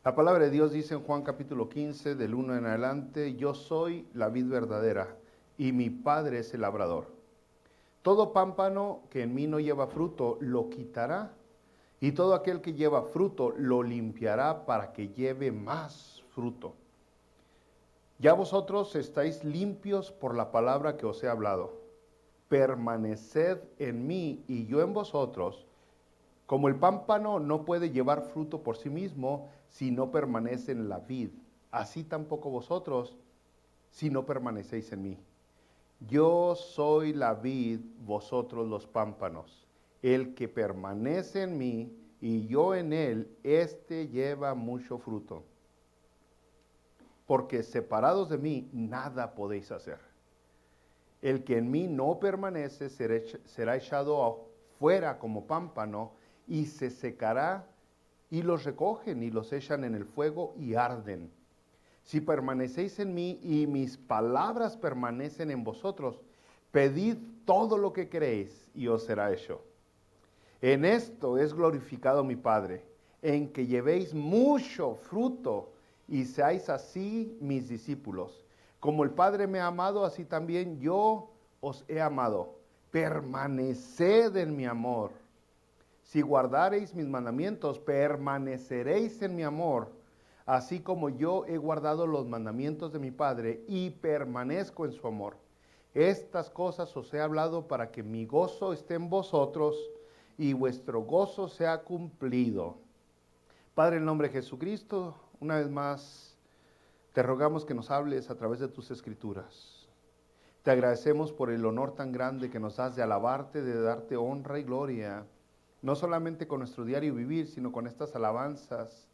La palabra de Dios dice en Juan capítulo 15, del 1 en adelante: yo soy la vid verdadera y mi Padre es el labrador. Todo pámpano que en mí no lleva fruto lo quitará, y todo aquel que lleva fruto lo limpiará para que lleve más fruto. Ya vosotros estáis limpios por la palabra que os he hablado. Permaneced en mí y yo en vosotros. Como el pámpano no puede llevar fruto por sí mismo si no permanece en la vid, así tampoco vosotros si no permanecéis en mí. Yo soy la vid, vosotros los pámpanos. El que permanece en mí y yo en él, éste lleva mucho fruto. Porque separados de mí, nada podéis hacer. El que en mí no permanece será echado afuera como pámpano y se secará, y los recogen y los echan en el fuego y arden. Si permanecéis en mí y mis palabras permanecen en vosotros, pedid todo lo que queréis y os será hecho. En esto es glorificado mi Padre, en que llevéis mucho fruto y seáis así mis discípulos. Como el Padre me ha amado, así también yo os he amado. Permaneced en mi amor. Si guardareis mis mandamientos, permaneceréis en mi amor, así como yo he guardado los mandamientos de mi Padre y permanezco en su amor. Estas cosas os he hablado para que mi gozo esté en vosotros y vuestro gozo sea cumplido. Padre, en el nombre de Jesucristo, una vez más, te rogamos que nos hables a través de tus escrituras. Te agradecemos por el honor tan grande que nos das de alabarte, de darte honra y gloria, no solamente con nuestro diario vivir, sino con estas alabanzas,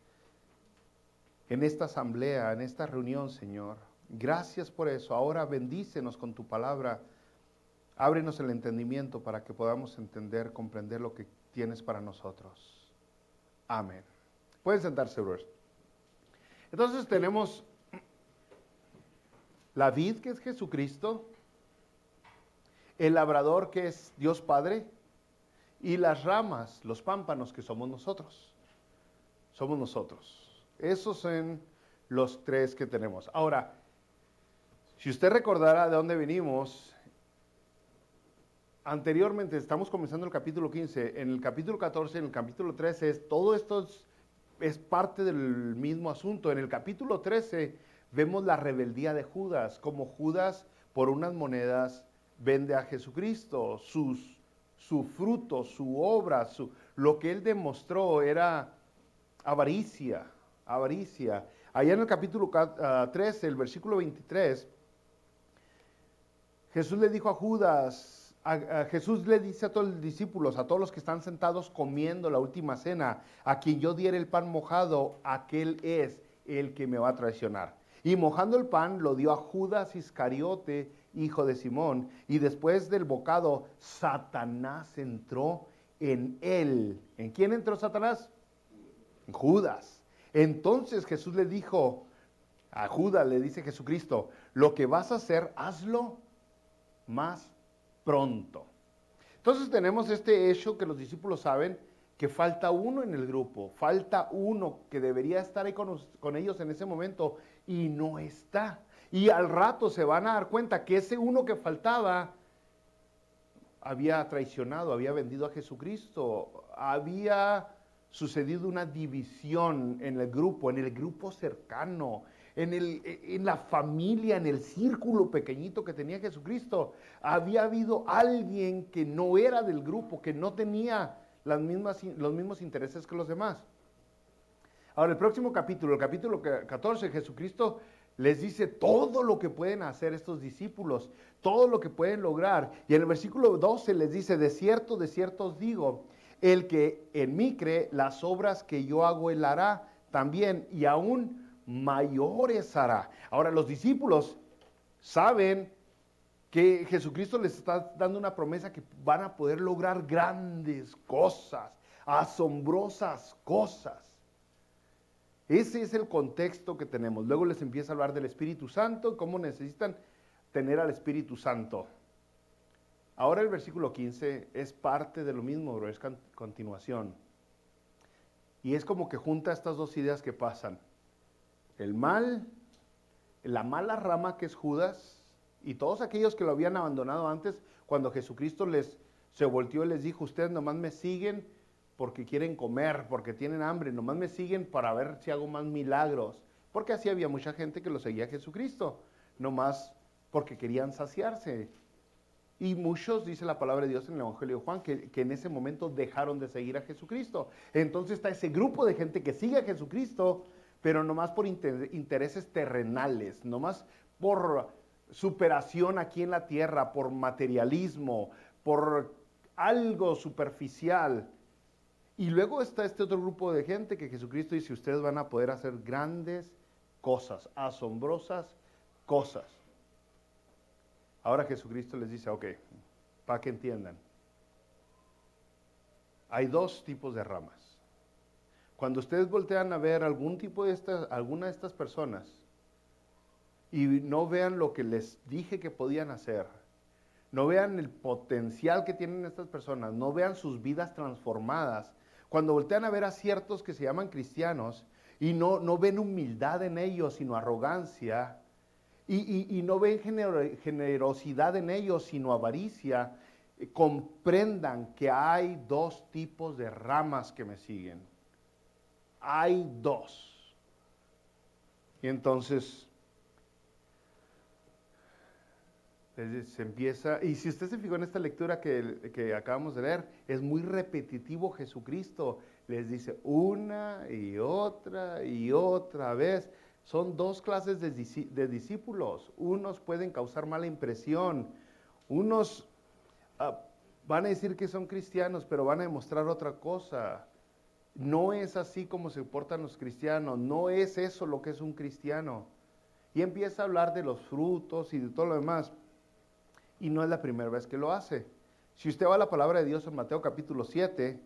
en esta asamblea, en esta reunión, Señor. Gracias por eso. Ahora bendícenos con tu palabra. Ábrenos el entendimiento para que podamos entender, comprender lo que tienes para nosotros. Amén. Pueden sentarse, brothers. Entonces tenemos la vid, que es Jesucristo, el labrador, que es Dios Padre, y las ramas, los pámpanos, que somos nosotros. Somos nosotros. Esos son los tres que tenemos. Ahora, si usted recordará de dónde venimos, anteriormente estamos comenzando el capítulo 15, en el capítulo 14, en el capítulo 13, todo esto es parte del mismo asunto. En el capítulo 13 vemos la rebeldía de Judas, como Judas por unas monedas vende a Jesucristo, su fruto, su obra, lo que él demostró era avaricia. Allá en el capítulo 13, el versículo 23, Jesús le dijo a Judas, Jesús le dice a todos los discípulos, a todos los que están sentados comiendo la última cena: a quien yo diere el pan mojado, aquel es el que me va a traicionar. Y mojando el pan lo dio a Judas Iscariote, hijo de Simón, y después del bocado, Satanás entró en él. ¿En quién entró Satanás? En Judas. Entonces Jesús le dijo a Judas, le dice Jesucristo: lo que vas a hacer, hazlo más pronto. Entonces tenemos este hecho que los discípulos saben, que falta uno en el grupo, falta uno que debería estar ahí con ellos en ese momento y no está. Y al rato se van a dar cuenta que ese uno que faltaba había traicionado, había vendido a Jesucristo, había sucedido una división en el grupo cercano, en la familia, en el círculo pequeñito que tenía Jesucristo. Había habido alguien que no era del grupo, que no tenía los mismos intereses que los demás. Ahora, el próximo capítulo, el capítulo 14, Jesucristo les dice todo lo que pueden hacer estos discípulos, todo lo que pueden lograr. Y en el versículo 12 les dice: de cierto os digo, el que en mí cree, las obras que yo hago, él hará también, y aún mayores hará. Ahora, los discípulos saben que Jesucristo les está dando una promesa que van a poder lograr grandes cosas, asombrosas cosas. Ese es el contexto que tenemos. Luego les empieza a hablar del Espíritu Santo, cómo necesitan tener al Espíritu Santo. Ahora el versículo 15 es parte de lo mismo, pero es continuación. Y es como que junta estas dos ideas que pasan. El mal, la mala rama que es Judas, y todos aquellos que lo habían abandonado antes, cuando Jesucristo se volteó y les dijo, ustedes nomás me siguen porque quieren comer, porque tienen hambre, nomás me siguen para ver si hago más milagros, porque así había mucha gente que lo seguía a Jesucristo, nomás porque querían saciarse. Y muchos, dice la palabra de Dios en el Evangelio de Juan, que en ese momento dejaron de seguir a Jesucristo. Entonces está ese grupo de gente que sigue a Jesucristo, pero nomás por intereses terrenales, nomás por superación aquí en la tierra, por materialismo, por algo superficial. Y luego está este otro grupo de gente que Jesucristo dice, ustedes van a poder hacer grandes cosas, asombrosas cosas. Ahora Jesucristo les dice, ok, para que entiendan, hay dos tipos de ramas. Cuando ustedes voltean a ver alguna de estas personas y no vean lo que les dije que podían hacer, no vean el potencial que tienen estas personas, no vean sus vidas transformadas, cuando voltean a ver a ciertos que se llaman cristianos y no ven humildad en ellos, sino arrogancia, y no ven generosidad en ellos, sino avaricia, comprendan que hay dos tipos de ramas que me siguen. Hay dos. Y entonces se empieza, y si usted se fijó en esta lectura que acabamos de leer, es muy repetitivo Jesucristo. Les dice una y otra vez. Son dos clases de discípulos. Unos pueden causar mala impresión. Unos van a decir que son cristianos, pero van a demostrar otra cosa. No es así como se portan los cristianos. No es eso lo que es un cristiano. Y empieza a hablar de los frutos y de todo lo demás. Y no es la primera vez que lo hace. Si usted va a la palabra de Dios en Mateo capítulo 7,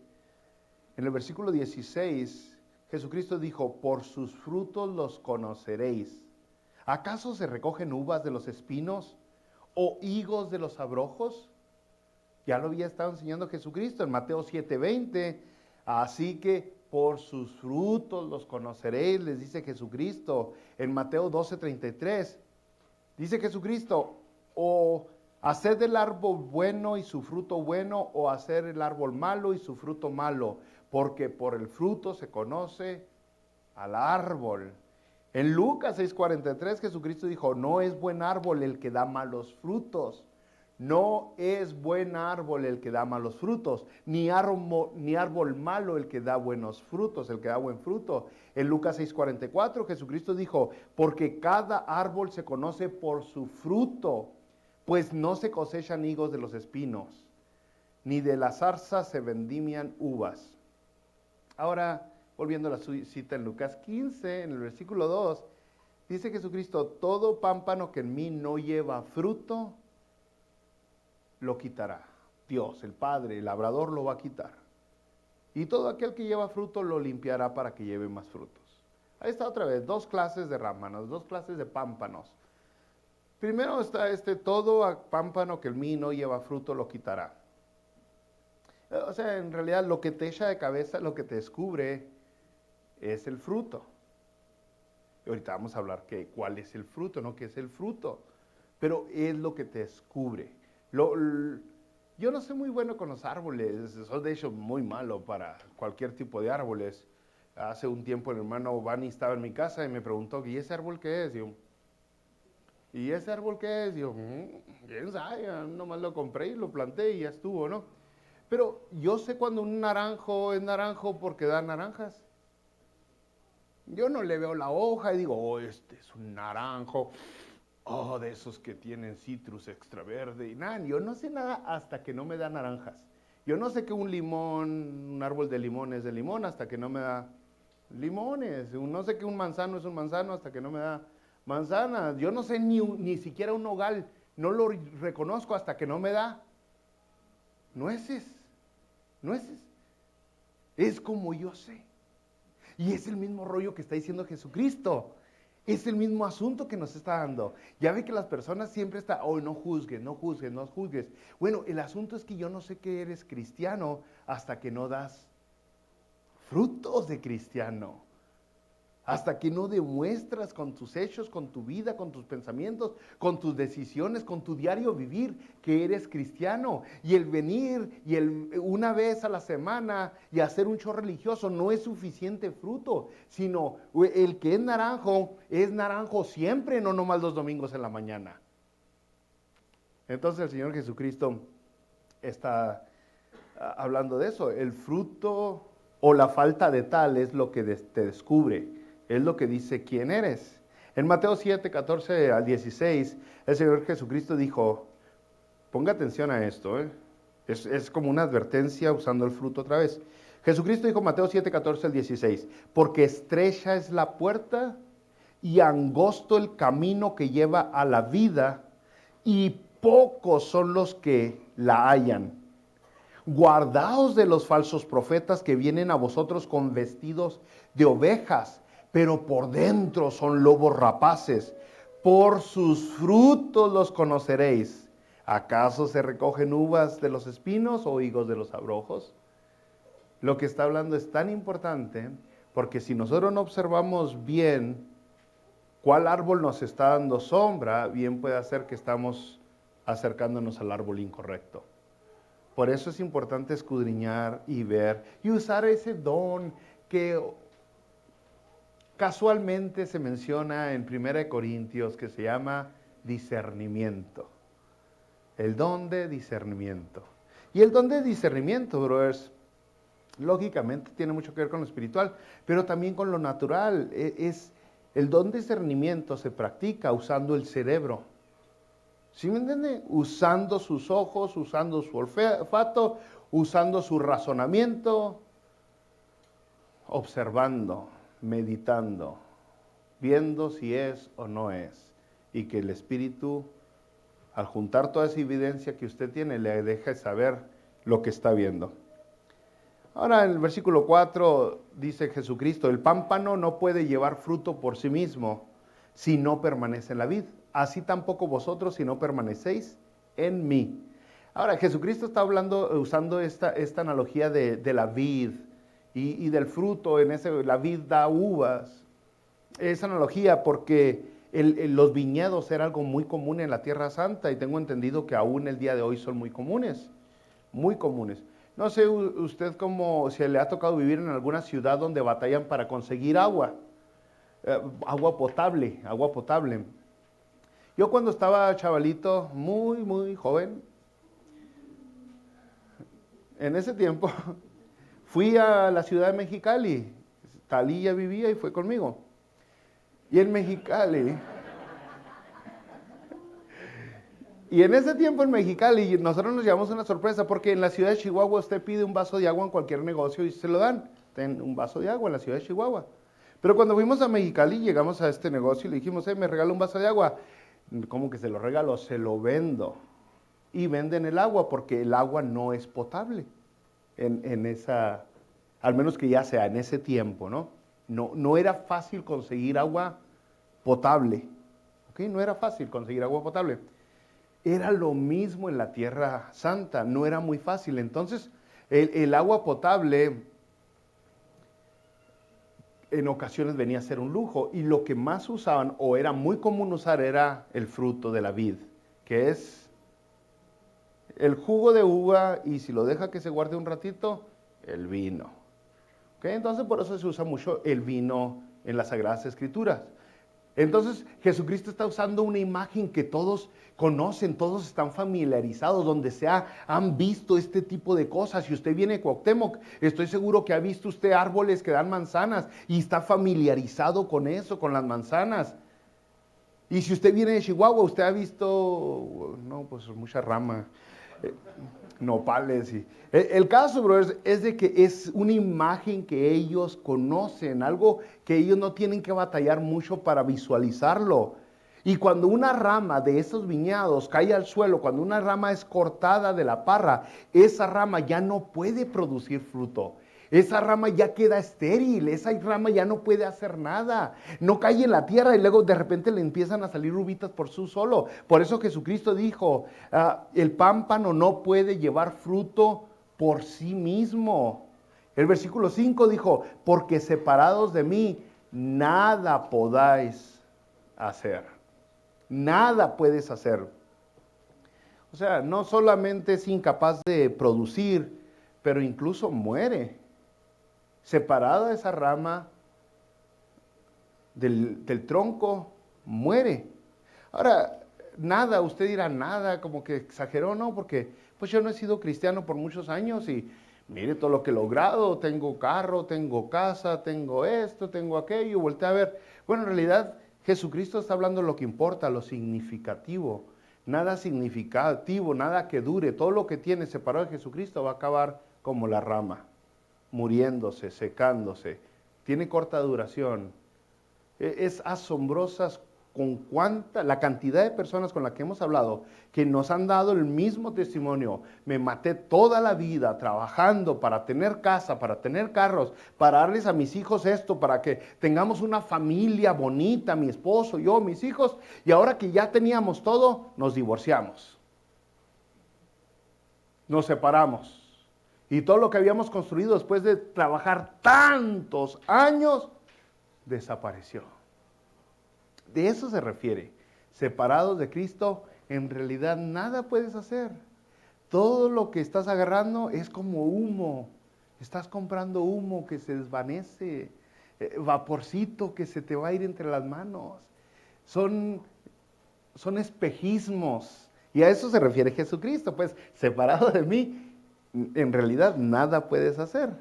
en el versículo 16, Jesucristo dijo, por sus frutos los conoceréis. ¿Acaso se recogen uvas de los espinos o higos de los abrojos? Ya lo había estado enseñando Jesucristo en Mateo 7:20. Así que por sus frutos los conoceréis, les dice Jesucristo. En Mateo 12:33 dice Jesucristo, o haced el árbol bueno y su fruto bueno, o hacer el árbol malo y su fruto malo, porque por el fruto se conoce al árbol. En Lucas 6:43 Jesucristo dijo, no es buen árbol el que da malos frutos. No es buen árbol el que da malos frutos, ni árbol malo el que da buenos frutos, el que da buen fruto. En Lucas 6:44 Jesucristo dijo, porque cada árbol se conoce por su fruto, pues no se cosechan higos de los espinos, ni de las zarzas se vendimian uvas. Ahora, volviendo a la cita en Lucas 15, en el versículo 2, dice Jesucristo, todo pámpano que en mí no lleva fruto, lo quitará. Dios, el Padre, el labrador lo va a quitar. Y todo aquel que lleva fruto lo limpiará para que lleve más frutos. Ahí está otra vez, dos clases de rámanos, dos clases de pámpanos. Primero está todo pámpano que en mí no lleva fruto lo quitará. O sea, en realidad lo que te echa de cabeza, lo que te descubre es el fruto. Y ahorita vamos a hablar cuál es el fruto, no qué es el fruto. Pero es lo que te descubre. Yo no soy muy bueno con los árboles, soy de hecho muy malo para cualquier tipo de árboles. Hace un tiempo el hermano Bani estaba en mi casa y me preguntó, ¿y ese árbol qué es? ¿Y ese árbol qué es? ¿Quién sabe? Nomás lo compré y lo planté y ya estuvo, ¿no? Pero yo sé cuando un naranjo es naranjo porque da naranjas. Yo no le veo la hoja y digo, oh, este es un naranjo. Oh, de esos que tienen citrus extra verde. Y nada, yo no sé nada hasta que no me da naranjas. Yo no sé que un limón, un árbol de limón es de limón hasta que no me da limones. No sé que un manzano es un manzano hasta que no me da manzanas. Yo no sé ni siquiera un nogal. No lo reconozco hasta que no me da nueces. Nueces. Es como yo sé. Y es el mismo rollo que está diciendo Jesucristo. Es el mismo asunto que nos está dando. Ya ve que las personas siempre están, oh, no juzgues, no juzgues, no juzgues. Bueno, el asunto es que yo no sé que eres cristiano hasta que no das frutos de cristiano. Hasta que no demuestras con tus hechos, con tu vida, con tus pensamientos, con tus decisiones, con tu diario vivir que eres cristiano. Y el venir y una vez a la semana y hacer un show religioso no es suficiente fruto, sino el que es naranjo siempre, no nomás los domingos en la mañana. Entonces el Señor Jesucristo está hablando de eso. El fruto o la falta de tal es lo que te descubre. Es lo que dice quién eres. En Mateo 7, 14 al 16, el Señor Jesucristo dijo, ponga atención a esto, es como una advertencia usando el fruto otra vez. Jesucristo dijo, Mateo 7, 14 al 16, porque estrecha es la puerta y angosto el camino que lleva a la vida, y pocos son los que la hallan. Guardaos de los falsos profetas que vienen a vosotros con vestidos de ovejas, pero por dentro son lobos rapaces. Por sus frutos los conoceréis. ¿Acaso se recogen uvas de los espinos o higos de los abrojos? Lo que está hablando es tan importante, porque si nosotros no observamos bien cuál árbol nos está dando sombra, bien puede ser que estamos acercándonos al árbol incorrecto. Por eso es importante escudriñar y ver y usar ese don que casualmente se menciona en 1 Corintios, que se llama discernimiento. El don de discernimiento. Y el don de discernimiento, brothers, lógicamente tiene mucho que ver con lo espiritual, pero también con lo natural. El don de discernimiento se practica usando el cerebro. ¿Sí me entiende? Usando sus ojos, usando su olfato, usando su razonamiento, observando, meditando, viendo si es o no es. Y que el Espíritu, al juntar toda esa evidencia que usted tiene, le deje saber lo que está viendo. Ahora en el versículo 4 dice Jesucristo, el pámpano no puede llevar fruto por sí mismo si no permanece en la vid. Así tampoco vosotros si no permanecéis en mí. Ahora Jesucristo está usando esta analogía de la vid y del fruto. La vid da uvas. Esa analogía porque los viñedos era algo muy común en la Tierra Santa, y tengo entendido que aún el día de hoy son muy comunes, muy comunes. No sé usted cómo, si le ha tocado vivir en alguna ciudad donde batallan para conseguir agua potable. Yo cuando estaba chavalito, muy joven, en ese tiempo, fui a la ciudad de Mexicali. Talía vivía y fue conmigo. Y en Mexicali, y en ese tiempo en Mexicali, nosotros nos llevamos una sorpresa, porque en la ciudad de Chihuahua usted pide un vaso de agua en cualquier negocio y se lo dan. Ten un vaso de agua en la ciudad de Chihuahua. Pero cuando fuimos a Mexicali, llegamos a este negocio y le dijimos, me regala un vaso de agua. ¿Cómo que se lo regalo? Se lo vendo. Y venden el agua porque el agua no es potable al menos que ya sea en ese tiempo, ¿no? No era fácil conseguir agua potable, ¿ok? No era fácil conseguir agua potable. Era lo mismo en la Tierra Santa, no era muy fácil. Entonces, el agua potable en ocasiones venía a ser un lujo, y lo que más usaban, o era muy común usar, era el fruto de la vid, que es el jugo de uva, y si lo deja que se guarde un ratito, el vino. ¿Okay? Entonces por eso se usa mucho el vino en las Sagradas Escrituras. Entonces Jesucristo está usando una imagen que todos conocen, todos están familiarizados, donde han visto este tipo de cosas. Si usted viene a Cuauhtémoc, estoy seguro que ha visto usted árboles que dan manzanas y está familiarizado con eso, con las manzanas. Y si usted viene de Chihuahua, usted ha visto, pues mucha rama, nopales. El caso, brothers, es de que es una imagen que ellos conocen, algo que ellos no tienen que batallar mucho para visualizarlo. Y cuando una rama de esos viñedos cae al suelo, cuando una rama es cortada de la parra, esa rama ya no puede producir fruto. Esa rama ya queda estéril, esa rama ya no puede hacer nada. No cae en la tierra y luego de repente le empiezan a salir uvitas por sí solo. Por eso Jesucristo dijo, el pámpano no puede llevar fruto por sí mismo. El versículo 5 dijo, porque separados de mí, nada podáis hacer. Nada puedes hacer. O sea, no solamente es incapaz de producir, pero incluso muere. Separada esa rama del tronco, muere. Ahora, nada, usted dirá nada, como que exageró, ¿no? Porque pues yo no he sido cristiano por muchos años y mire todo lo que he logrado, tengo carro, tengo casa, tengo esto, tengo aquello, voltea a ver. Bueno, en realidad Jesucristo está hablando de lo que importa, lo significativo. Nada significativo, nada que dure, todo lo que tiene separado de Jesucristo va a acabar como la rama, muriéndose, secándose, tiene corta duración. Es asombrosa con la cantidad de personas con las que hemos hablado que nos han dado el mismo testimonio. Me maté toda la vida trabajando para tener casa, para tener carros, para darles a mis hijos esto, para que tengamos una familia bonita, mi esposo, yo, mis hijos, y ahora que ya teníamos todo, nos divorciamos. Nos separamos. Y todo lo que habíamos construido después de trabajar tantos años, desapareció. De eso se refiere. Separados de Cristo, en realidad nada puedes hacer. Todo lo que estás agarrando es como humo. Estás comprando humo que se desvanece, vaporcito que se te va a ir entre las manos. Son espejismos. Y a eso se refiere Jesucristo. Pues separado de mí, en realidad nada puedes hacer.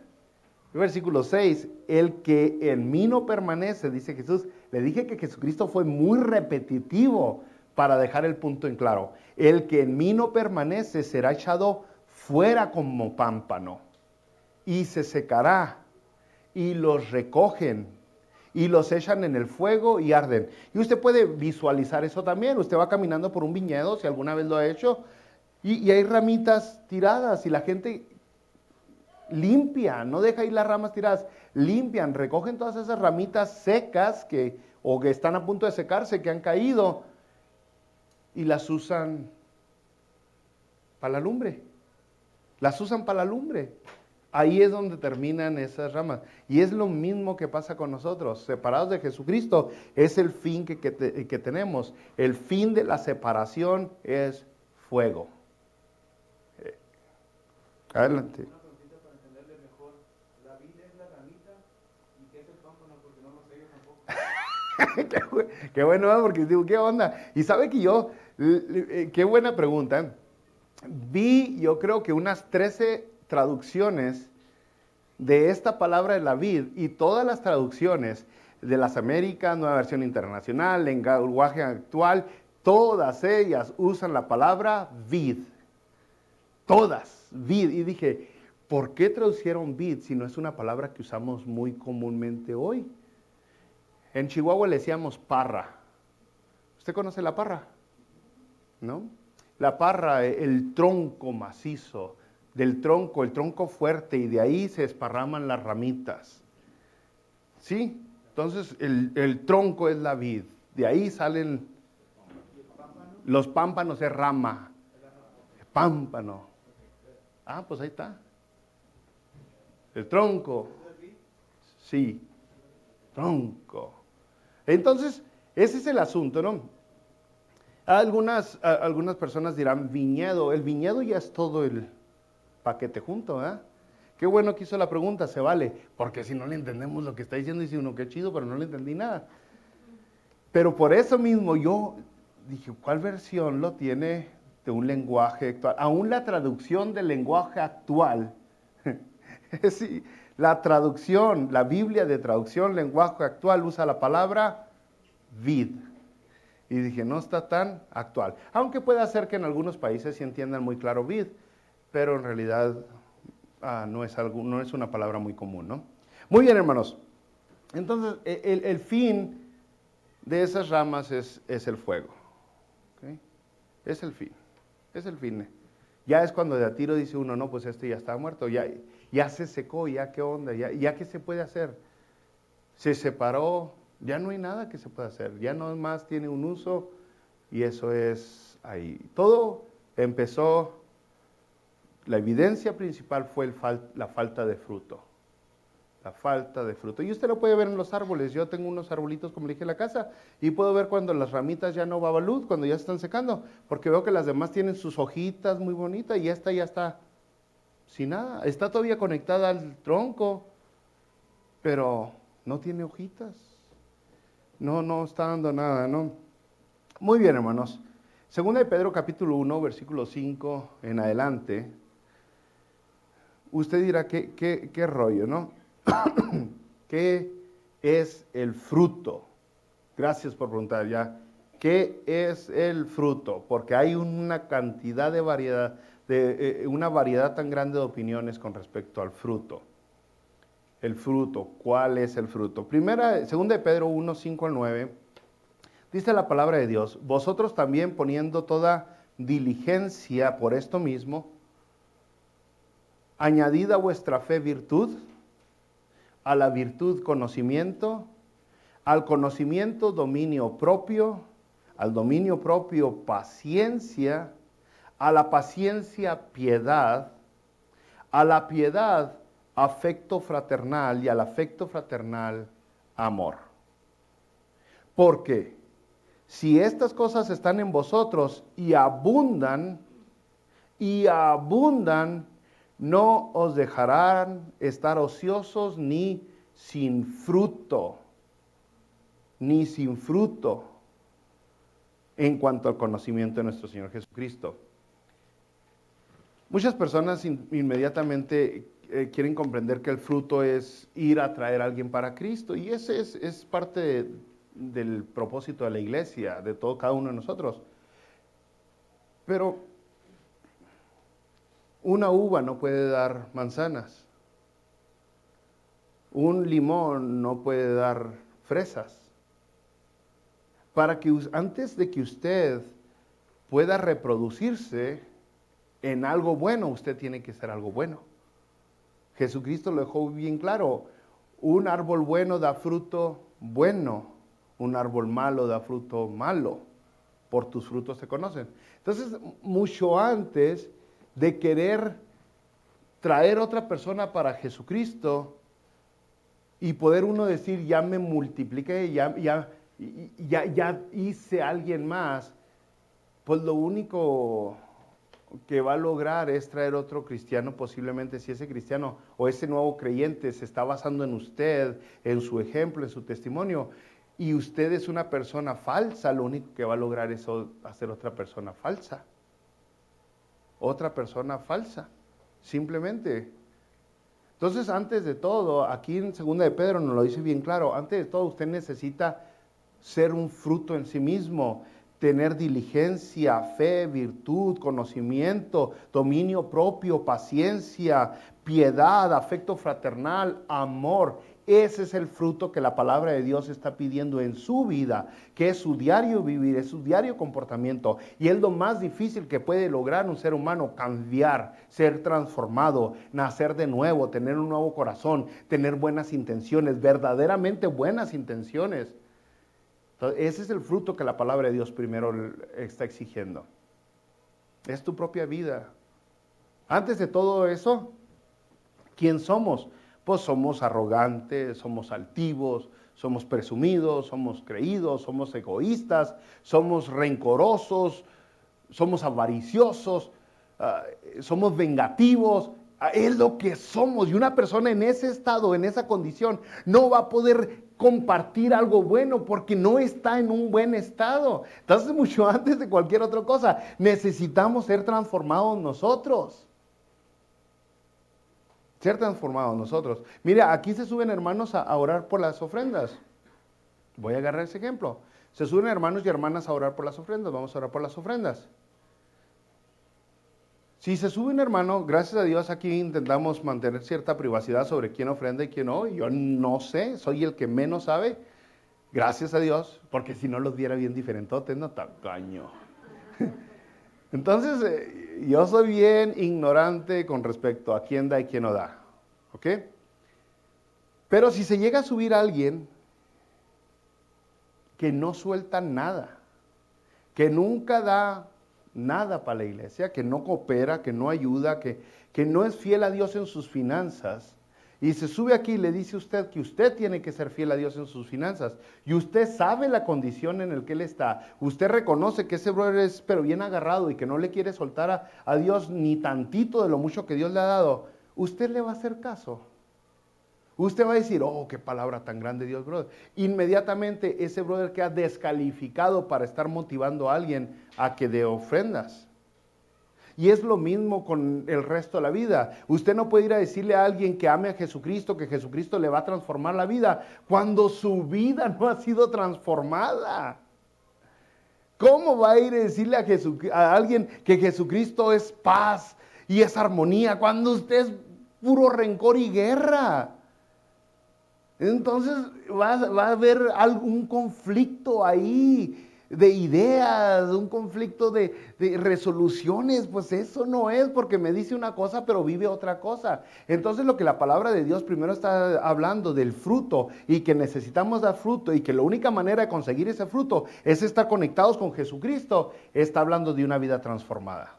Versículo 6, el que en mí no permanece, dice Jesús. Le dije que Jesucristo fue muy repetitivo para dejar el punto en claro. El que en mí no permanece será echado fuera como pámpano y se secará y los recogen y los echan en el fuego y arden. Y usted puede visualizar eso también. Usted va caminando por un viñedo, si alguna vez lo ha hecho, y hay ramitas tiradas y la gente limpia, no deja ahí las ramas tiradas, limpian, recogen todas esas ramitas secas o que están a punto de secarse, que han caído, y las usan para la lumbre. Las usan para la lumbre. Ahí es donde terminan esas ramas. Y es lo mismo que pasa con nosotros. Separados de Jesucristo es el fin que tenemos. El fin de la separación es fuego. Adelante. Qué bueno, porque digo, ¿qué onda? Y sabe que qué buena pregunta. Vi, yo creo que unas 13 traducciones de esta palabra de la vid, y todas las traducciones de las Américas, Nueva Versión Internacional, lenguaje actual, todas ellas usan la palabra vid. Todas, vid. Y dije, ¿por qué traducieron vid si no es una palabra que usamos muy comúnmente hoy? En Chihuahua le decíamos parra. ¿Usted conoce la parra? ¿No? La parra, el tronco macizo, el tronco fuerte, y de ahí se esparraman las ramitas. ¿Sí? Entonces el tronco es la vid, de ahí salen los pámpanos, es rama. Pámpano. Ah, pues ahí está. El tronco. Sí, tronco. Entonces, ese es el asunto, ¿no? Algunas personas dirán viñedo. El viñedo ya es todo el paquete junto, ¿eh? Qué bueno que hizo la pregunta, se vale. Porque si no le entendemos lo que está diciendo, dice uno, qué chido, pero no le entendí nada. Pero por eso mismo yo dije, ¿cuál versión lo tiene de un lenguaje actual? Aún la traducción del lenguaje actual. Sí, la traducción, la Biblia de traducción, lenguaje actual, usa la palabra vid. Y dije, no está tan actual. Aunque puede ser que en algunos países sí entiendan muy claro vid, pero en realidad no es una palabra muy común, ¿no? Muy bien, hermanos. Entonces, el fin de esas ramas es el fuego. ¿Okay? Es el fin. Es el fin. Ya es cuando de a tiro dice uno, no, pues este ya está muerto, ya se secó, ya qué onda, ya qué se puede hacer. Se separó, ya no hay nada que se pueda hacer, ya no más tiene un uso, y eso es ahí. Todo empezó, la evidencia principal fue la falta de fruto. la falta de fruto. Y usted lo puede ver en los árboles. Yo tengo unos arbolitos, como le dije, en la casa, y puedo ver cuando las ramitas ya no va a luz, cuando ya están secando, porque veo que las demás tienen sus hojitas muy bonitas y esta ya está sin nada. Está todavía conectada al tronco, pero no tiene hojitas. No está dando nada, ¿no? Muy bien, hermanos. Segunda de Pedro, capítulo 1, versículo 5 en adelante. Usted dirá, ¿qué rollo, no? ¿Qué es el fruto? Gracias por preguntar ya. ¿Qué es el fruto? Porque hay una cantidad de variedad, una variedad tan grande de opiniones con respecto al fruto. El fruto, ¿cuál es el fruto? Segunda de Pedro 1, 5 al 9, dice la palabra de Dios: vosotros también, poniendo toda diligencia por esto mismo, añadid a vuestra fe virtud, a la virtud conocimiento, al conocimiento dominio propio, al dominio propio paciencia, a la paciencia piedad, a la piedad afecto fraternal y al afecto fraternal amor. Porque si estas cosas están en vosotros y abundan, no os dejarán estar ociosos ni sin fruto en cuanto al conocimiento de nuestro Señor Jesucristo. Muchas personas inmediatamente quieren comprender que el fruto es ir a traer a alguien para Cristo, y ese es parte del propósito de la iglesia, de cada uno de nosotros. Pero una uva no puede dar manzanas, un limón no puede dar fresas. Antes de que usted pueda reproducirse en algo bueno, usted tiene que ser algo bueno. Jesucristo lo dejó bien claro: un árbol bueno da fruto bueno, un árbol malo da fruto malo, por tus frutos se conocen. Entonces, mucho antes de querer traer otra persona para Jesucristo y poder uno decir, ya me multipliqué, ya hice a alguien más, pues lo único que va a lograr es traer otro cristiano, posiblemente, si ese cristiano o ese nuevo creyente se está basando en usted, en su ejemplo, en su testimonio, y usted es una persona falsa, lo único que va a lograr es hacer otra persona falsa. Otra persona falsa, simplemente. Entonces, antes de todo, aquí en Segunda de Pedro nos lo dice bien claro, antes de todo usted necesita ser un fruto en sí mismo, tener diligencia, fe, virtud, conocimiento, dominio propio, paciencia, piedad, afecto fraternal, amor. Ese es el fruto que la palabra de Dios está pidiendo en su vida, que es su diario vivir, es su diario comportamiento. Y es lo más difícil que puede lograr un ser humano: cambiar, ser transformado, nacer de nuevo, tener un nuevo corazón, tener buenas intenciones, verdaderamente buenas intenciones. Entonces, ese es el fruto que la palabra de Dios primero está exigiendo. Es tu propia vida. Antes de todo eso, ¿quién somos? Pues somos arrogantes, somos altivos, somos presumidos, somos creídos, somos egoístas, somos rencorosos, somos avariciosos, somos vengativos. Es lo que somos, y una persona en ese estado, en esa condición, no va a poder compartir algo bueno porque no está en un buen estado. Entonces, mucho antes de cualquier otra cosa, necesitamos ser transformados nosotros. Ser transformados nosotros. Mira, aquí se suben hermanos a orar por las ofrendas. Voy a agarrar ese ejemplo. Se suben hermanos y hermanas a orar por las ofrendas. Vamos a orar por las ofrendas. Si se sube un hermano, gracias a Dios aquí intentamos mantener cierta privacidad sobre quién ofrenda y quién no. Yo no sé, soy el que menos sabe. Gracias a Dios, porque si no los viera bien diferentotes, no tacaño. Entonces, yo soy bien ignorante con respecto a quién da y quién no da. ¿Ok? Pero si se llega a subir a alguien que no suelta nada, que nunca da nada para la iglesia, que no coopera, que no ayuda, que no es fiel a Dios en sus finanzas, y se sube aquí y le dice a usted que usted tiene que ser fiel a Dios en sus finanzas, y usted sabe la condición en la que él está, usted reconoce que ese brother es pero bien agarrado y que no le quiere soltar a Dios ni tantito de lo mucho que Dios le ha dado, usted le va a hacer caso. Usted va a decir, oh, qué palabra tan grande Dios, brother. Inmediatamente ese brother queda descalificado para estar motivando a alguien a que dé ofrendas. Y es lo mismo con el resto de la vida. Usted no puede ir a decirle a alguien que ame a Jesucristo, que Jesucristo le va a transformar la vida, cuando su vida no ha sido transformada. ¿Cómo va a ir a decirle a alguien que Jesucristo es paz y es armonía, cuando usted es puro rencor y guerra? Entonces va a haber algún conflicto ahí de ideas, un conflicto de resoluciones. Pues eso no es, porque me dice una cosa pero vive otra cosa. Entonces lo que la palabra de Dios primero está hablando del fruto, y que necesitamos dar fruto, y que la única manera de conseguir ese fruto es estar conectados con Jesucristo, está hablando de una vida transformada.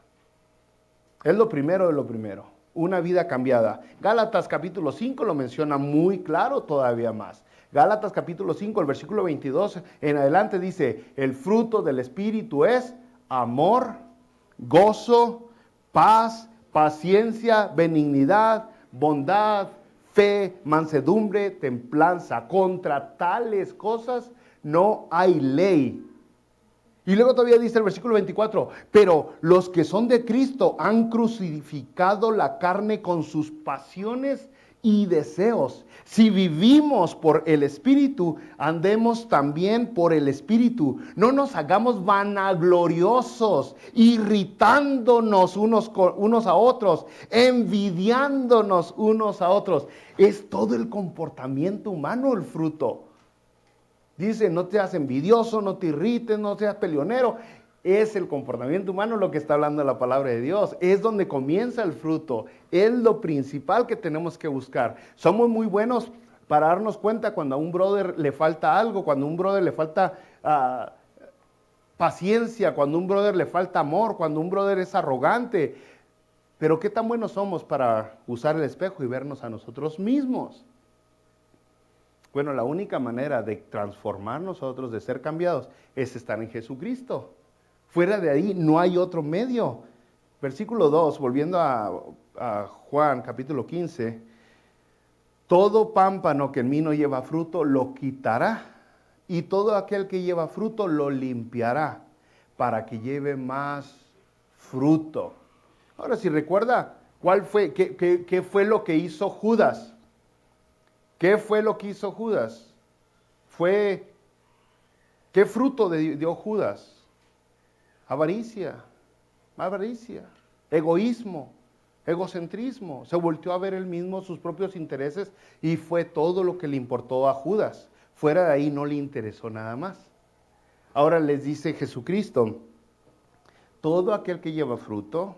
Es lo primero de lo primero. Una vida cambiada. Gálatas capítulo 5 lo menciona muy claro todavía más. Gálatas capítulo 5, el versículo 22 en adelante dice, el fruto del Espíritu es amor, gozo, paz, paciencia, benignidad, bondad, fe, mansedumbre, templanza. Contra tales cosas no hay ley. Y luego todavía dice el versículo 24, pero los que son de Cristo han crucificado la carne con sus pasiones y deseos. Si vivimos por el Espíritu, andemos también por el Espíritu. No nos hagamos vanagloriosos, irritándonos unos a otros, envidiándonos unos a otros. Es todo el comportamiento humano el fruto. Dice, no seas envidioso, no te irrites, no seas peleonero. Es el comportamiento humano lo que está hablando la palabra de Dios. Es donde comienza el fruto. Es lo principal que tenemos que buscar. Somos muy buenos para darnos cuenta cuando a un brother le falta algo, cuando a un brother le falta paciencia, cuando a un brother le falta amor, cuando un brother es arrogante. Pero ¿qué tan buenos somos para usar el espejo y vernos a nosotros mismos? Bueno, la única manera de transformar nosotros, de ser cambiados, es estar en Jesucristo. Fuera de ahí no hay otro medio. Versículo 2, volviendo a Juan capítulo 15. Todo pámpano que en mí no lleva fruto lo quitará, y todo aquel que lleva fruto lo limpiará, para que lleve más fruto. Ahora, si recuerda, ¿qué fue lo que hizo Judas? ¿Qué fue lo que hizo Judas? ¿Qué fruto dio Judas? Avaricia, egoísmo, egocentrismo. Se volteó a ver él mismo sus propios intereses y fue todo lo que le importó a Judas. Fuera de ahí no le interesó nada más. Ahora les dice Jesucristo, todo aquel que lleva fruto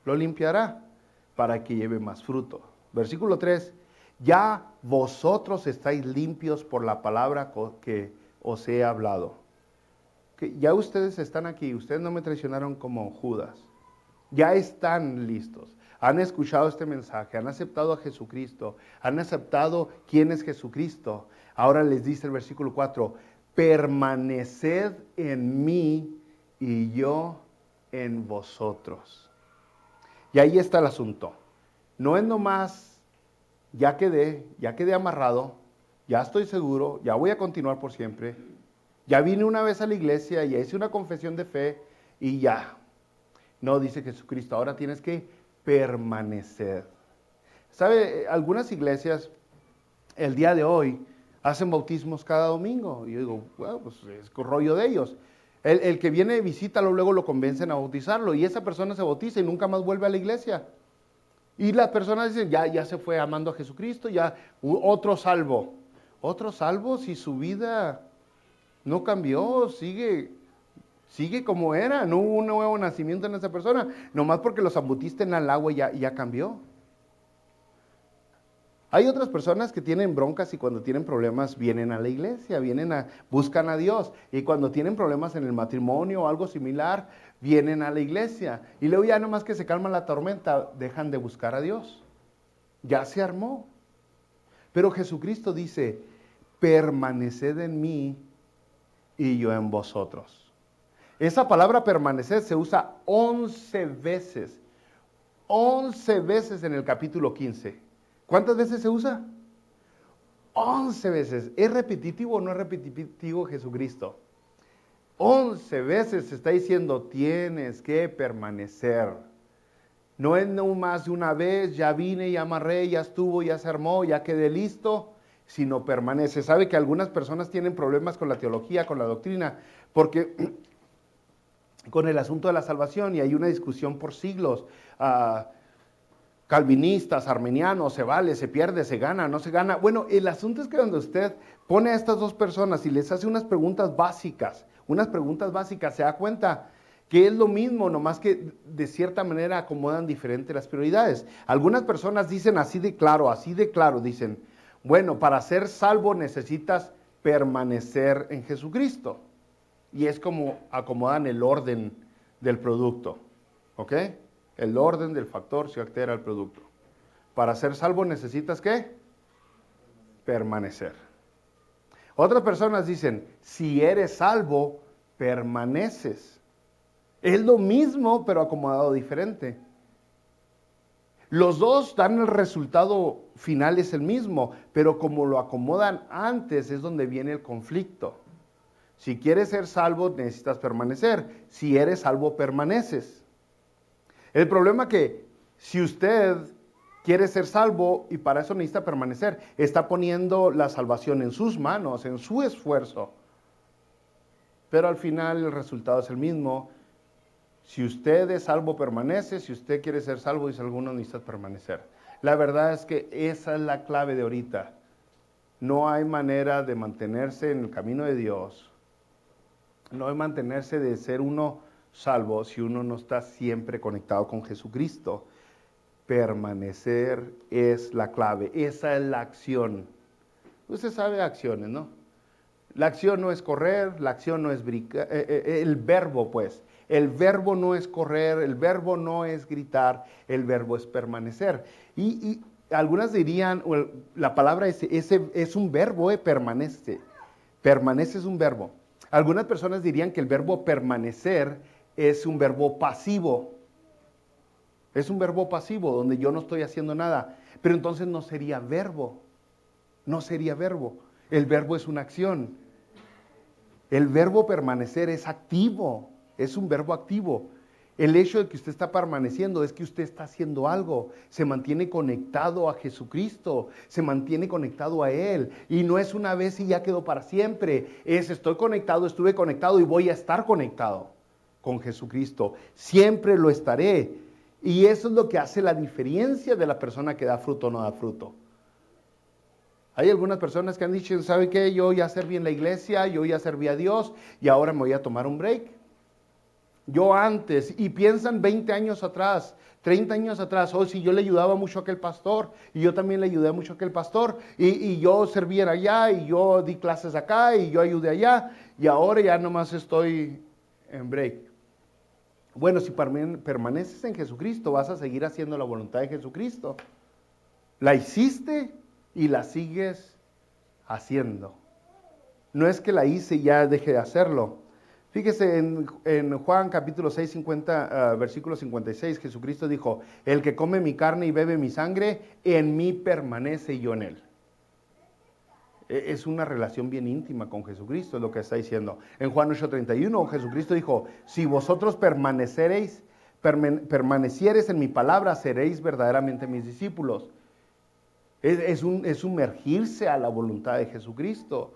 lo limpiará para que lleve más fruto. Versículo 3. Ya vosotros estáis limpios por la palabra que os he hablado. Que ya ustedes están aquí, ustedes no me traicionaron como Judas. Ya están listos. Han escuchado este mensaje, han aceptado a Jesucristo, han aceptado quién es Jesucristo. Ahora les dice el versículo 4, permaneced en mí y yo en vosotros. Y ahí está el asunto. No es nomás ya quedé amarrado, ya estoy seguro, ya voy a continuar por siempre, ya vine una vez a la iglesia, ya hice una confesión de fe y ya. No, dice Jesucristo, ahora tienes que permanecer. ¿Sabe? Algunas iglesias el día de hoy hacen bautismos cada domingo. Y yo digo, bueno, pues es rollo de ellos. El que viene de visita luego lo convencen a bautizarlo y esa persona se bautiza y nunca más vuelve a la iglesia. Y las personas dicen, ya se fue amando a Jesucristo, ya otro salvo. Otro salvo si su vida no cambió, sigue como era, no hubo un nuevo nacimiento en esa persona, nomás porque los embutiste al agua ya cambió. Hay otras personas que tienen broncas y cuando tienen problemas vienen a la iglesia, buscan a Dios. Y cuando tienen problemas en el matrimonio o algo similar, vienen a la iglesia. Y luego ya nomás que se calma la tormenta, dejan de buscar a Dios. Ya se armó. Pero Jesucristo dice, permaneced en mí y yo en vosotros. Esa palabra permanecer se usa 11 veces. 11 veces en el capítulo 15. ¿Cuántas veces se usa? 11 veces. ¿Es repetitivo o no es repetitivo Jesucristo? 11 veces se está diciendo, tienes que permanecer. No es no más de una vez, ya vine, ya amarré, ya estuvo, ya se armó, ya quedé listo, sino permanece. Sabe que algunas personas tienen problemas con la teología, con la doctrina, porque con el asunto de la salvación, y hay una discusión por siglos. Calvinistas, armenianos, se vale, se pierde, se gana, no se gana. Bueno, el asunto es que cuando usted pone a estas dos personas y les hace unas preguntas básicas, se da cuenta que es lo mismo, nomás que de cierta manera acomodan diferente las prioridades. Algunas personas dicen así de claro, dicen, bueno, para ser salvo necesitas permanecer en Jesucristo. Y es como acomodan el orden del producto, ¿ok? El orden del factor se altera al producto. Para ser salvo necesitas ¿qué? Permanecer. Otras personas dicen, si eres salvo, permaneces. Es lo mismo, pero acomodado diferente. Los dos dan el resultado final, es el mismo, pero como lo acomodan antes es donde viene el conflicto. Si quieres ser salvo, necesitas permanecer. Si eres salvo, permaneces. El problema que si usted quiere ser salvo y para eso necesita permanecer, está poniendo la salvación en sus manos, en su esfuerzo. Pero al final el resultado es el mismo. Si usted es salvo, permanece. Si usted quiere ser salvo, dice alguno, necesita permanecer. La verdad es que esa es la clave de ahorita. No hay manera de mantenerse en el camino de Dios. No hay mantenerse de ser uno salvo si uno no está siempre conectado con Jesucristo. Permanecer es la clave, esa es la acción. Usted sabe acciones, ¿no? La acción no es correr, la acción no es brincar, el verbo pues. El verbo no es correr, el verbo no es gritar, el verbo es permanecer. Y algunas dirían, la palabra ese es un verbo, permanece. Permanece es un verbo. Algunas personas dirían que el verbo permanecer es un verbo pasivo. Es un verbo pasivo donde yo no estoy haciendo nada. Pero entonces no sería verbo. No sería verbo. El verbo es una acción. El verbo permanecer es activo. Es un verbo activo. El hecho de que usted está permaneciendo es que usted está haciendo algo. Se mantiene conectado a Jesucristo. Se mantiene conectado a Él. Y no es una vez y ya quedó para siempre. Es estoy conectado, estuve conectado y voy a estar conectado con Jesucristo. Siempre lo estaré. Y eso es lo que hace la diferencia de la persona que da fruto o no da fruto. Hay algunas personas que han dicho, ¿sabe qué? Yo ya serví en la iglesia, yo ya serví a Dios y ahora me voy a tomar un break. Yo antes, y piensan 20 años atrás, 30 años atrás, oh, si yo le ayudaba mucho a aquel pastor, y yo también le ayudé mucho a aquel pastor, y yo serví allá, y yo di clases acá, y yo ayudé allá, y ahora ya nomás estoy en break. Bueno, si permaneces en Jesucristo, vas a seguir haciendo la voluntad de Jesucristo. La hiciste y la sigues haciendo. No es que la hice y ya deje de hacerlo. Fíjese en Juan capítulo 6, versículo 56, Jesucristo dijo, el que come mi carne y bebe mi sangre, en mí permanece y yo en él. Es una relación bien íntima con Jesucristo, es lo que está diciendo. En Juan 8:31, Jesucristo dijo, si vosotros permaneciereis en mi palabra, seréis verdaderamente mis discípulos. Es sumergirse a la voluntad de Jesucristo.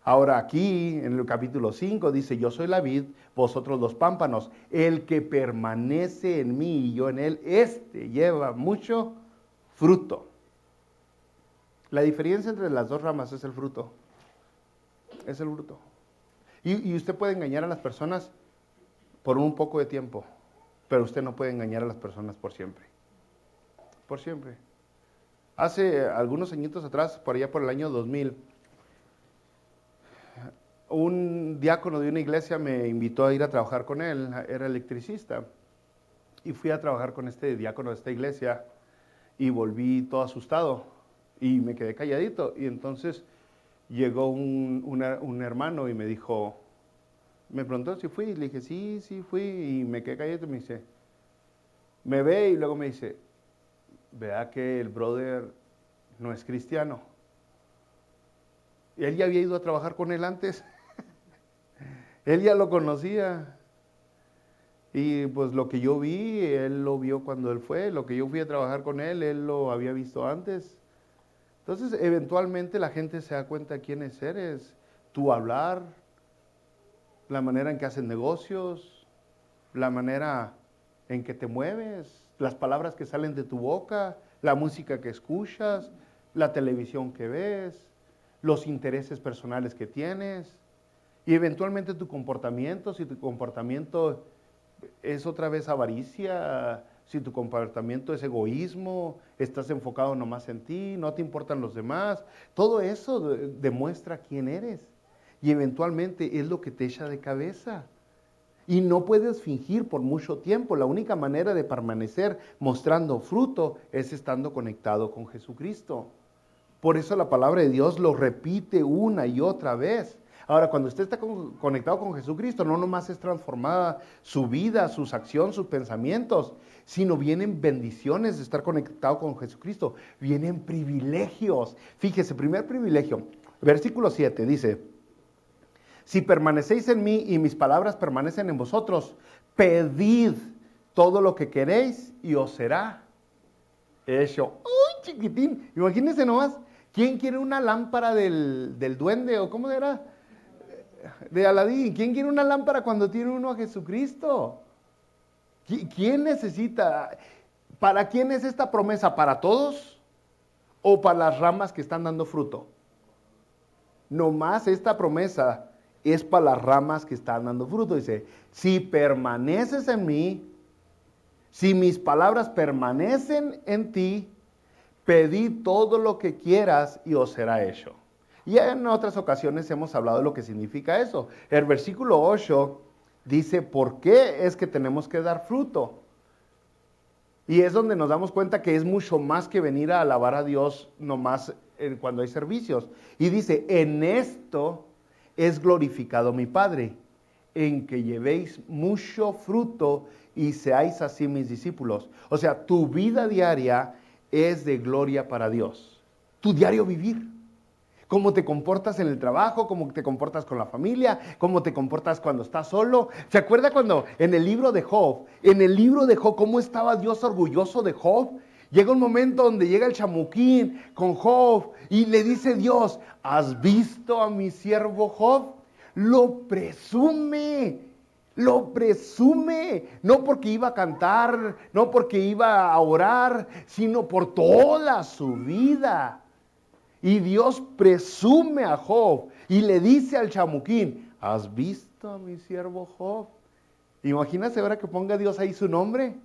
Ahora aquí, en el capítulo 5, dice, yo soy la vid, vosotros los pámpanos. El que permanece en mí y yo en él, este lleva mucho fruto. La diferencia entre las dos ramas es el fruto. Es el fruto. Y usted puede engañar a las personas por un poco de tiempo, pero usted no puede engañar a las personas por siempre. Por siempre. Hace algunos añitos atrás, por allá por el año 2000, un diácono de una iglesia me invitó a ir a trabajar con él, era electricista. Y fui a trabajar con este diácono de esta iglesia y volví todo asustado. Y me quedé calladito. Y entonces llegó un hermano y me dijo, me preguntó si fui. Y le dije, sí fui. Y me quedé calladito y me dice, me ve y luego me dice, vea que el brother no es cristiano. Y él ya había ido a trabajar con él antes. Él ya lo conocía. Y pues lo que yo vi, él lo vio cuando él fue. Lo que yo fui a trabajar con él lo había visto antes. Entonces, eventualmente la gente se da cuenta de quiénes eres. Tu hablar, la manera en que haces negocios, la manera en que te mueves, las palabras que salen de tu boca, la música que escuchas, la televisión que ves, los intereses personales que tienes y eventualmente tu comportamiento, si tu comportamiento es otra vez avaricia, si tu comportamiento es egoísmo, estás enfocado nomás en ti, no te importan los demás, todo eso demuestra quién eres y eventualmente es lo que te echa de cabeza. Y no puedes fingir por mucho tiempo. La única manera de permanecer mostrando fruto es estando conectado con Jesucristo. Por eso la palabra de Dios lo repite una y otra vez. Ahora, cuando usted está conectado con Jesucristo, no nomás es transformada su vida, sus acciones, sus pensamientos, sino vienen bendiciones de estar conectado con Jesucristo. Vienen privilegios. Fíjese, primer privilegio, versículo 7 dice, si permanecéis en mí y mis palabras permanecen en vosotros, pedid todo lo que queréis y os será hecho. ¡Uy, chiquitín! Imagínense nomás, ¿quién quiere una lámpara del duende o cómo era? De Aladín. ¿Quién quiere una lámpara cuando tiene uno a Jesucristo? ¿Quién necesita? ¿Para quién es esta promesa? ¿Para todos o para las ramas que están dando fruto? Nomás esta promesa es para las ramas que están dando fruto. Dice, si permaneces en mí, si mis palabras permanecen en ti, pedí todo lo que quieras y os será hecho. Y en otras ocasiones hemos hablado de lo que significa eso. El versículo 8 dice, ¿por qué es que tenemos que dar fruto? Y es donde nos damos cuenta que es mucho más que venir a alabar a Dios nomás cuando hay servicios. Y dice, en esto es glorificado mi Padre, en que llevéis mucho fruto y seáis así mis discípulos. O sea, tu vida diaria es de gloria para Dios. Tu diario vivir. Cómo te comportas en el trabajo, cómo te comportas con la familia, cómo te comportas cuando estás solo. ¿Se acuerda cuando en el libro de Job, cómo estaba Dios orgulloso de Job? Llega un momento donde llega el chamuquín con Job y le dice Dios, ¿has visto a mi siervo Job? Lo presume, no porque iba a cantar, no porque iba a orar, sino por toda su vida. Y Dios presume a Job y le dice al chamuquín, ¿has visto a mi siervo Job? Imagínate ahora que ponga Dios ahí su nombre.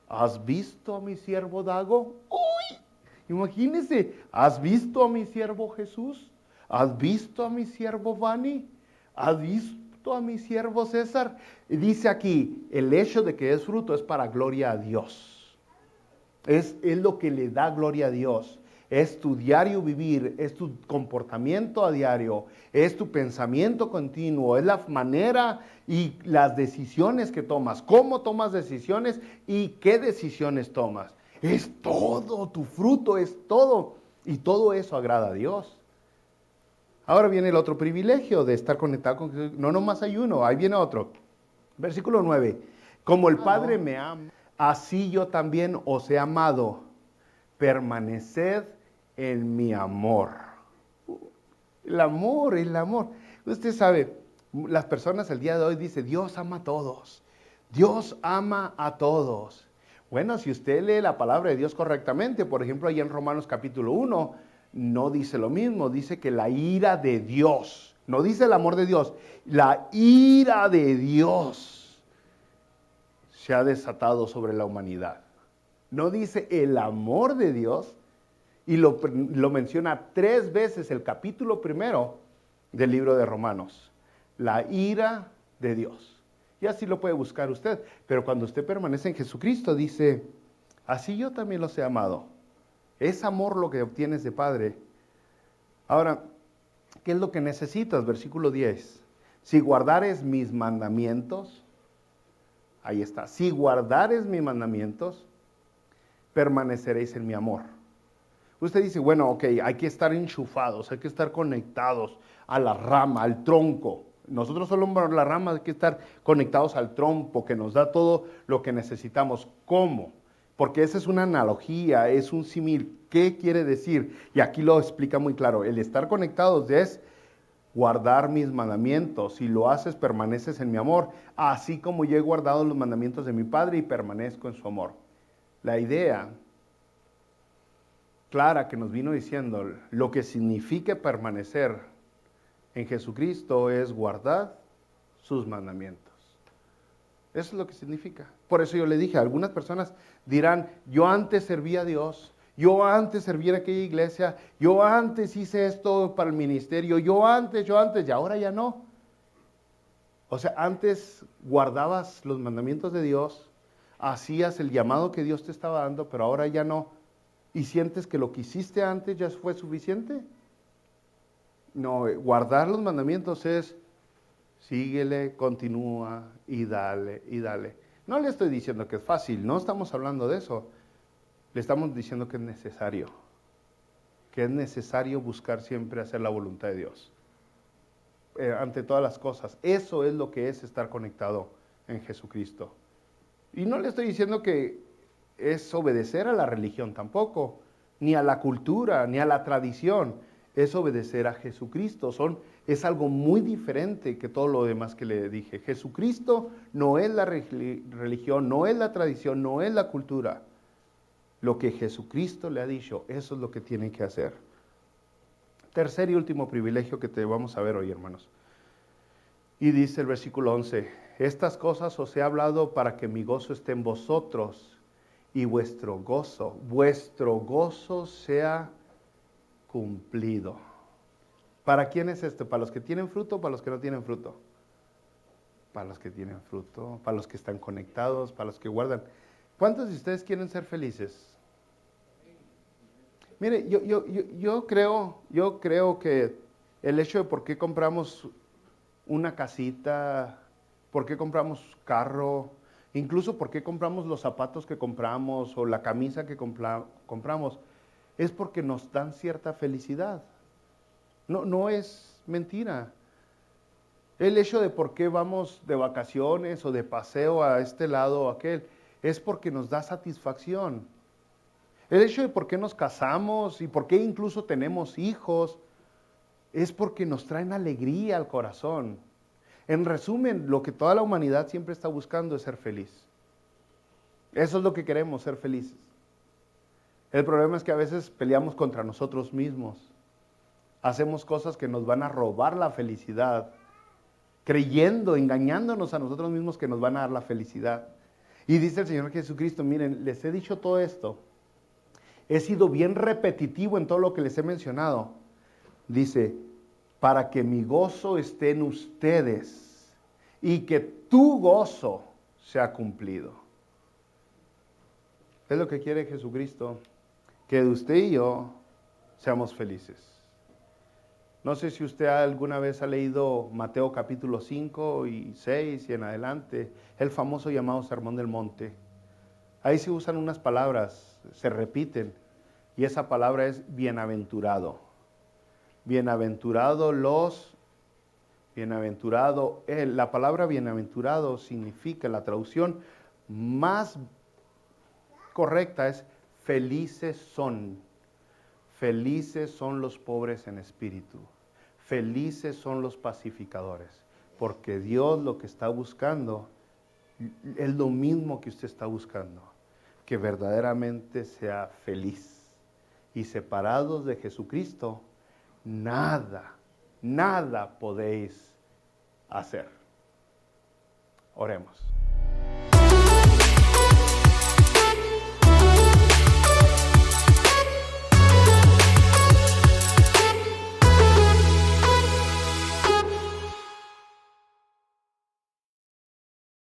¿Has visto a mi siervo Dago? ¡Uy! Imagínese, ¿has visto a mi siervo Jesús? ¿Has visto a mi siervo Vani? ¿Has visto a mi siervo César? Y dice aquí, el hecho de que es fruto es para gloria a Dios. Es lo que le da gloria a Dios. Es tu diario vivir, es tu comportamiento a diario, es tu pensamiento continuo, es la manera y las decisiones que tomas, cómo tomas decisiones y qué decisiones tomas. Es todo, tu fruto es todo. Y todo eso agrada a Dios. Ahora viene el otro privilegio de estar conectado con Jesús. No nomás hay uno, ahí viene otro. Versículo 9. Como el Padre me ama, así yo también os he amado. Permaneced en mi amor. El amor. Usted sabe, las personas el día de hoy dicen, Dios ama a todos. Dios ama a todos. Bueno, si usted lee la palabra de Dios correctamente, por ejemplo, ahí en Romanos capítulo 1, no dice lo mismo, dice que la ira de Dios, no dice el amor de Dios, la ira de Dios se ha desatado sobre la humanidad. No dice el amor de Dios, y lo menciona 3 veces el capítulo 1 del libro de Romanos. La ira de Dios. Y así lo puede buscar usted. Pero cuando usted permanece en Jesucristo, dice, así yo también los he amado. Es amor lo que obtienes de Padre. Ahora, ¿qué es lo que necesitas? Versículo 10. Si guardares mis mandamientos, ahí está. Si guardares mis mandamientos, permaneceréis en mi amor. Usted dice, bueno, ok, hay que estar enchufados, hay que estar conectados a la rama, al tronco. Nosotros solo por la rama hay que estar conectados al tronco que nos da todo lo que necesitamos. ¿Cómo? Porque esa es una analogía, es un símil. ¿Qué quiere decir? Y aquí lo explica muy claro. El estar conectados es guardar mis mandamientos. Si lo haces, permaneces en mi amor, así como yo he guardado los mandamientos de mi Padre y permanezco en su amor. La idea clara que nos vino diciendo lo que significa permanecer en Jesucristo es guardar sus mandamientos. Eso es lo que significa. Por eso yo le dije, algunas personas dirán, yo antes servía a Dios, yo antes serví en aquella iglesia, yo antes hice esto para el ministerio, yo antes, y ahora ya no. O sea, antes guardabas los mandamientos de Dios, hacías el llamado que Dios te estaba dando, pero ahora ya no. ¿Y sientes que lo que hiciste antes ya fue suficiente? No, guardar los mandamientos es síguele, continúa y dale y dale. No le estoy diciendo que es fácil, no estamos hablando de eso. Le estamos diciendo que es necesario buscar siempre hacer la voluntad de Dios. Ante todas las cosas, eso es lo que es estar conectado en Jesucristo. Y no le estoy diciendo que es obedecer a la religión tampoco, ni a la cultura, ni a la tradición. Es obedecer a Jesucristo. Es algo muy diferente que todo lo demás que le dije. Jesucristo no es la religión, no es la tradición, no es la cultura. Lo que Jesucristo le ha dicho, eso es lo que tienen que hacer. Tercer y último privilegio que te vamos a ver hoy, hermanos. Y dice el versículo 11, estas cosas os he hablado para que mi gozo esté en vosotros y vuestro gozo sea cumplido. ¿Para quién es esto? ¿Para los que tienen fruto o para los que no tienen fruto? Para los que tienen fruto, para los que están conectados, para los que guardan. ¿Cuántos de ustedes quieren ser felices? Mire, yo creo que el hecho de por qué compramos una casita, por qué compramos carro, incluso por qué compramos los zapatos que compramos o la camisa que compramos, es porque nos dan cierta felicidad. No es mentira. El hecho de por qué vamos de vacaciones o de paseo a este lado o aquel, es porque nos da satisfacción. El hecho de por qué nos casamos y por qué incluso tenemos hijos, es porque nos traen alegría al corazón. En resumen, lo que toda la humanidad siempre está buscando es ser feliz. Eso es lo que queremos, ser felices. El problema es que a veces peleamos contra nosotros mismos. Hacemos cosas que nos van a robar la felicidad, creyendo, engañándonos a nosotros mismos que nos van a dar la felicidad. Y dice el Señor Jesucristo, miren, les he dicho todo esto. He sido bien repetitivo en todo lo que les he mencionado. Dice, para que mi gozo esté en ustedes y que tu gozo sea cumplido. Es lo que quiere Jesucristo, que usted y yo seamos felices. No sé si usted alguna vez ha leído Mateo capítulo 5 y 6 y en adelante, el famoso llamado Sermón del Monte. Ahí se usan unas palabras, se repiten, y esa palabra es bienaventurado. La palabra bienaventurado significa, la traducción más correcta es felices son. Felices son los pobres en espíritu. Felices son los pacificadores. Porque Dios lo que está buscando es lo mismo que usted está buscando. Que verdaderamente sea feliz. Y separados de Jesucristo, nada podéis hacer. Oremos.